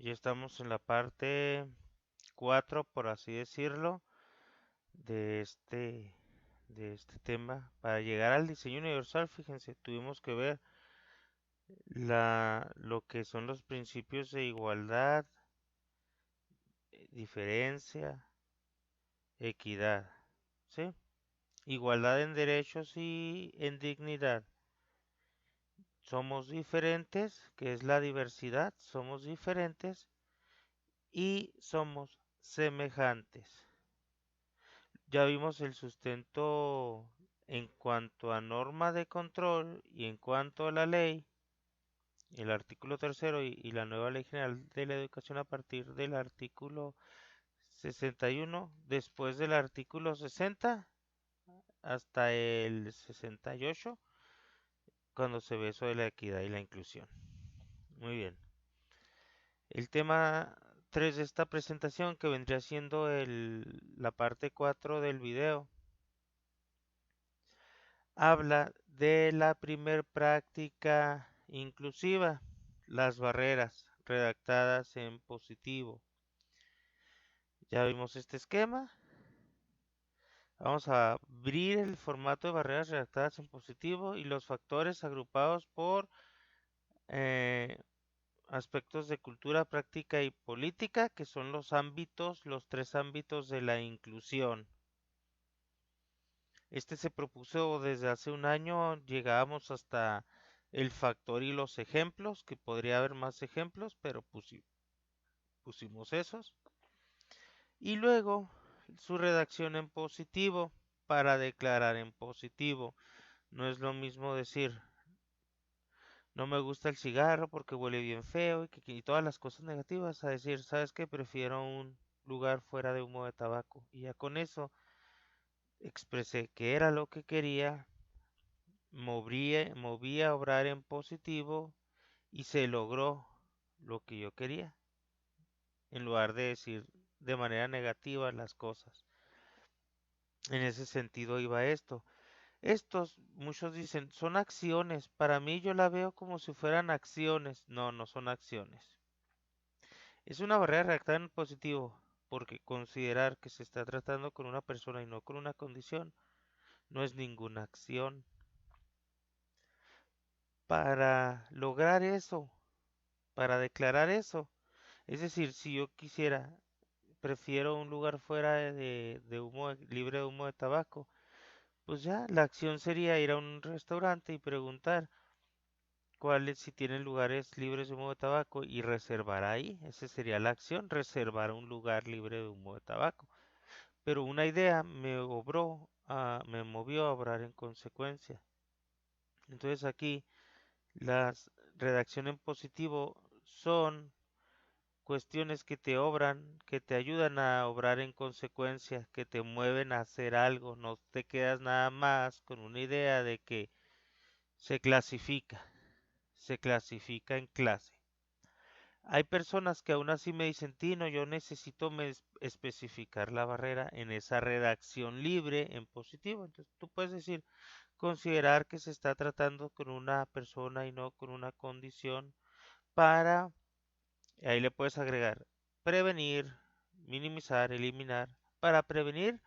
Ya estamos en la parte 4, por así decirlo, de este tema. Para llegar al diseño universal, fíjense, tuvimos que ver lo que son los principios de igualdad, diferencia, equidad, ¿sí? Igualdad en derechos y en dignidad. Somos diferentes, que es la diversidad, somos diferentes y somos semejantes. Ya vimos el sustento en cuanto a norma de control y en cuanto a la ley, el artículo tercero y la nueva ley general de la educación a partir del artículo 61, después del artículo 60 hasta el 68, cuando se ve eso de la equidad y la inclusión. Muy bien. El tema 3 de esta presentación, que vendría siendo la parte 4 del video, habla de la primer práctica inclusiva, las barreras redactadas en positivo. Ya vimos este esquema. Vamos a abrir el formato de barreras redactadas en positivo y los factores agrupados por eh, aspectos de cultura, práctica y política, que son los tres ámbitos de la inclusión. Este se propuso desde hace un año, llegábamos hasta el factor y los ejemplos, que podría haber más ejemplos, pero pusimos esos. Y luego su redacción en positivo para declarar en positivo. No es lo mismo decir, no me gusta el cigarro porque huele bien feo y todas las cosas negativas, a decir, ¿sabes qué? Prefiero un lugar fuera de humo de tabaco. Y ya con eso expresé que era lo que quería, moví a obrar en positivo y se logró lo que yo quería, en lugar de decir de manera negativa las cosas. En ese sentido iba esto. Muchos dicen, son acciones. Para mí yo la veo como si fueran acciones. No, no son acciones. Es una barrera redactada en positivo, porque considerar que se está tratando con una persona y no con una condición no es ninguna acción. Para lograr eso, para declarar eso, es decir, si yo quisiera, prefiero un lugar fuera de humo, libre de humo de tabaco, pues ya la acción sería ir a un restaurante y preguntar cuáles si tienen lugares libres de humo de tabaco y reservar ahí. Esa sería la acción, reservar un lugar libre de humo de tabaco. Pero una idea me movió a obrar en consecuencia. Entonces aquí las redacción en positivo son cuestiones que te obran, que te ayudan a obrar en consecuencia, que te mueven a hacer algo. No te quedas nada más con una idea de que se clasifica, se clasifica en clase. Hay personas que aún así me dicen, Tino, yo necesito especificar la barrera en esa redacción libre en positivo. Entonces tú puedes decir, considerar que se está tratando con una persona y no con una condición para, ahí le puedes agregar, prevenir, minimizar, eliminar, para prevenir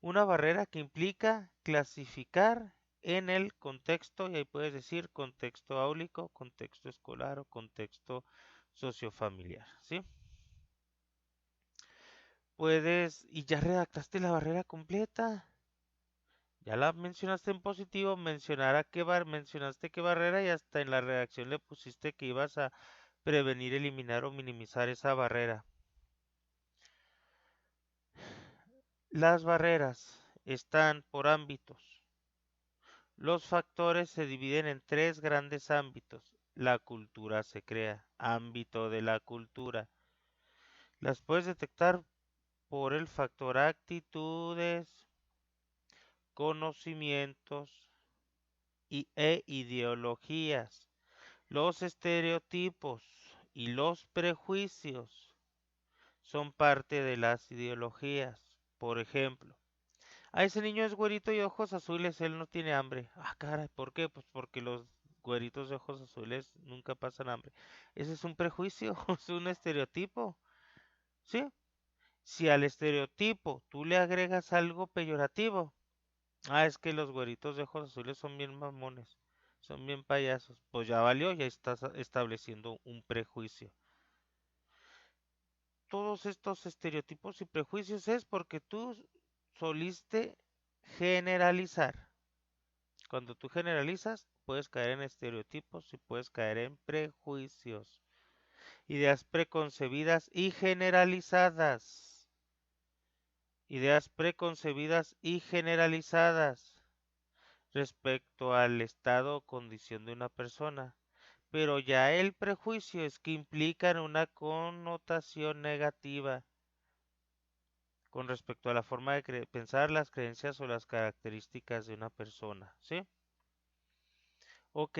una barrera que implica clasificar en el contexto, y ahí puedes decir contexto áulico, contexto escolar o contexto sociofamiliar, ¿sí? Y ya redactaste la barrera completa. Ya la mencionaste en positivo, mencionaste qué barrera y hasta en la redacción le pusiste que ibas a prevenir, eliminar o minimizar esa barrera. Las barreras están por ámbitos. Los factores se dividen en tres grandes ámbitos. La cultura se crea, ámbito de la cultura. Las puedes detectar por el factor actitudes, conocimientos e ideologías. Los estereotipos y los prejuicios son parte de las ideologías. Por ejemplo, ese niño es güerito y ojos azules, él no tiene hambre. Ah, caray, ¿por qué? Pues porque los güeritos de ojos azules nunca pasan hambre. Ese es un prejuicio, es un estereotipo, ¿sí? Si al estereotipo tú le agregas algo peyorativo, es que los güeritos de ojos azules son bien mamones, son bien payasos, pues ya valió, ya estás estableciendo un prejuicio. Todos estos estereotipos y prejuicios es porque tú soliste generalizar. Cuando tú generalizas, puedes caer en estereotipos y puedes caer en prejuicios, ideas preconcebidas y generalizadas. Ideas preconcebidas y generalizadas respecto al estado o condición de una persona. Pero ya el prejuicio es que implican una connotación negativa con respecto a la forma de pensar, las creencias o las características de una persona, ¿sí? Ok,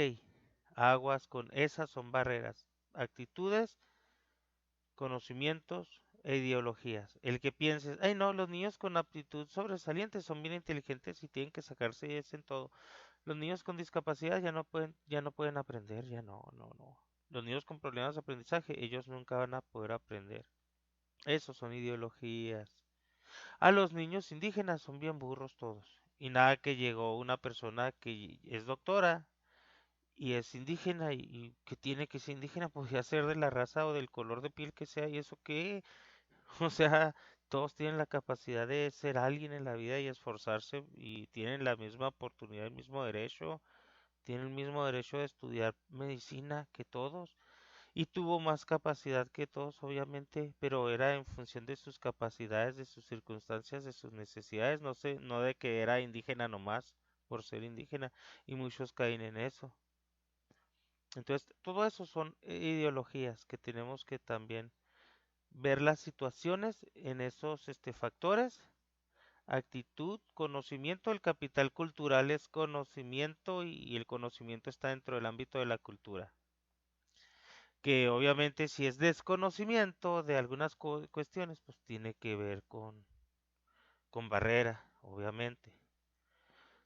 aguas con esas son barreras, actitudes, conocimientos e ideologías. El que pienses, ay no, los niños con aptitud sobresaliente son bien inteligentes y tienen que sacarse eso en todo. Los niños con discapacidad ya no pueden aprender, ya no, no, no. Los niños con problemas de aprendizaje, ellos nunca van a poder aprender. Esos son ideologías. A los niños indígenas son bien burros todos. Y nada que llegó una persona que es doctora y es indígena y que tiene que ser indígena, podría ser de la raza o del color de piel que sea, y eso qué, o sea, todos tienen la capacidad de ser alguien en la vida y esforzarse y tienen la misma oportunidad, el mismo derecho, tienen el mismo derecho de estudiar medicina que todos. Y tuvo más capacidad que todos, obviamente, pero era en función de sus capacidades, de sus circunstancias, de sus necesidades, no sé, no de que era indígena nomás por ser indígena, y muchos caen en eso. Entonces, todo eso son ideologías que tenemos que también ver las situaciones en esos factores, actitud, conocimiento. El capital cultural es conocimiento y el conocimiento está dentro del ámbito de la cultura. Que obviamente si es desconocimiento de algunas cuestiones, pues tiene que ver con barrera, obviamente.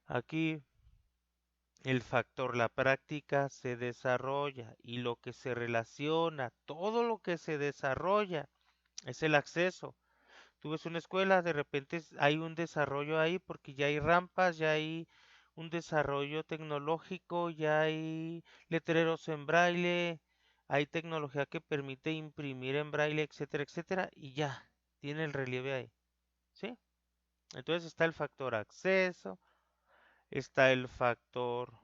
Aquí el factor la práctica se desarrolla y lo que se relaciona, todo lo que se desarrolla es el acceso. Tú ves una escuela, de repente hay un desarrollo ahí porque ya hay rampas, ya hay un desarrollo tecnológico, ya hay letreros en braille, hay tecnología que permite imprimir en braille, etcétera, etcétera, y ya tiene el relieve ahí, ¿sí? Entonces está el factor acceso, está el factor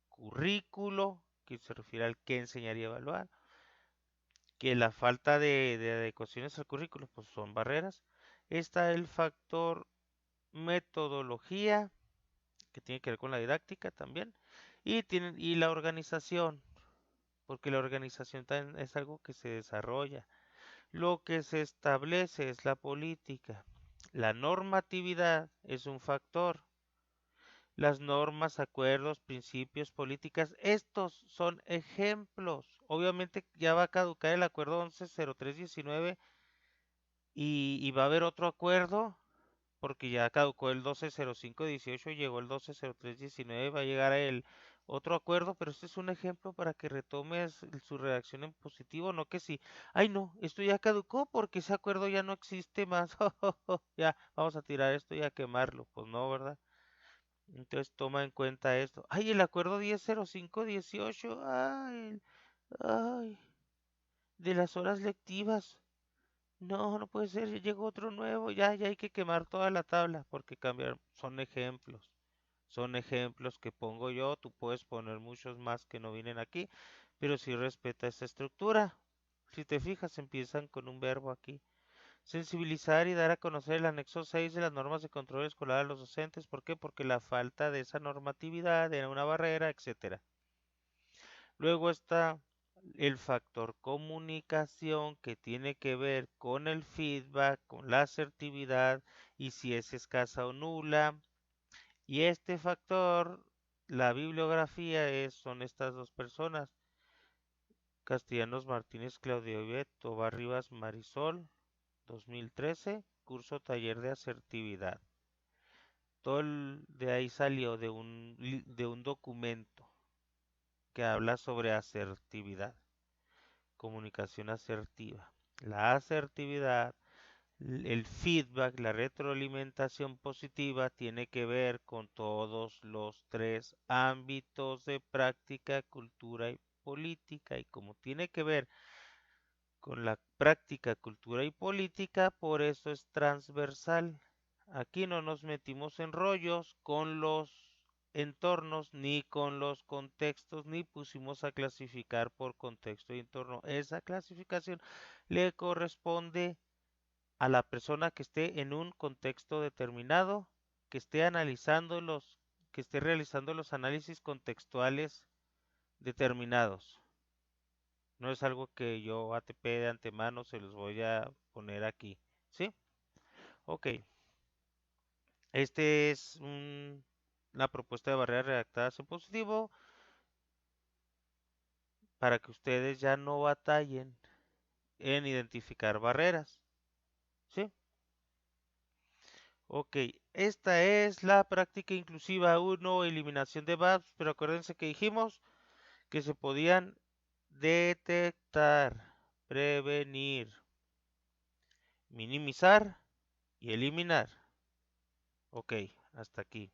currículo, que se refiere al que enseñar y evaluar, que la falta de adecuaciones al currículo pues son barreras. Está el factor metodología, que tiene que ver con la didáctica también, y la organización, porque la organización también es algo que se desarrolla. Lo que se establece es la política. La normatividad es un factor. Las normas, acuerdos, principios, políticas, estos son ejemplos. Obviamente ya va a caducar el acuerdo 110319 y va a haber otro acuerdo porque ya caducó el 120518 y llegó el 120319, va a llegar el otro acuerdo, pero este es un ejemplo para que retomes su redacción en positivo, no que si, ay no, esto ya caducó porque ese acuerdo ya no existe más, ya vamos a tirar esto y a quemarlo, pues no, ¿verdad? Entonces toma en cuenta esto. Ay, el acuerdo 100518, ay, de las horas lectivas. No, no puede ser, ya llegó otro nuevo, ya hay que quemar toda la tabla porque cambiar, son ejemplos que pongo yo, tú puedes poner muchos más que no vienen aquí, pero si respeta esta estructura. Si te fijas, empiezan con un verbo aquí. Sensibilizar y dar a conocer el anexo 6 de las normas de control escolar a los docentes. ¿Por qué? Porque la falta de esa normatividad era una barrera, etcétera. Luego está el factor comunicación que tiene que ver con el feedback, con la asertividad y si es escasa o nula. Y este factor, la bibliografía son estas dos personas, Castellanos Martínez Claudio Ibet, Tobar Rivas Marisol, 2013, curso taller de asertividad. Todo de ahí salió de un documento. que habla sobre asertividad, comunicación asertiva. La asertividad, el feedback, la retroalimentación positiva tiene que ver con todos los tres ámbitos de práctica, cultura y política. Y como tiene que ver con la práctica, cultura y política, por eso es transversal. Aquí no nos metimos en rollos con los entornos ni con los contextos, ni pusimos a clasificar por contexto y entorno. Esa clasificación le corresponde a la persona que esté en un contexto determinado, que esté que esté realizando los análisis contextuales determinados. No es algo que yo ATP de antemano se los voy a poner aquí. ¿Sí? Ok. Este es una propuesta de barreras redactadas en positivo para que ustedes ya no batallen en identificar barreras. ¿Sí? Ok. Esta es la práctica inclusiva 1, eliminación de VAPs, pero acuérdense que dijimos que se podían detectar, prevenir, minimizar y eliminar. Ok, hasta aquí.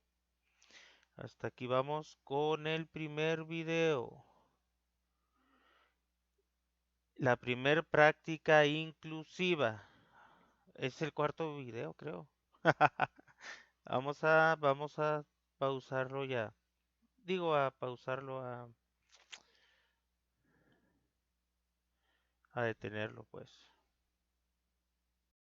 Hasta aquí vamos con el primer video. La primer práctica inclusiva. Es el cuarto video, creo. Vamos a pausarlo ya. Digo a pausarlo, a detenerlo, pues.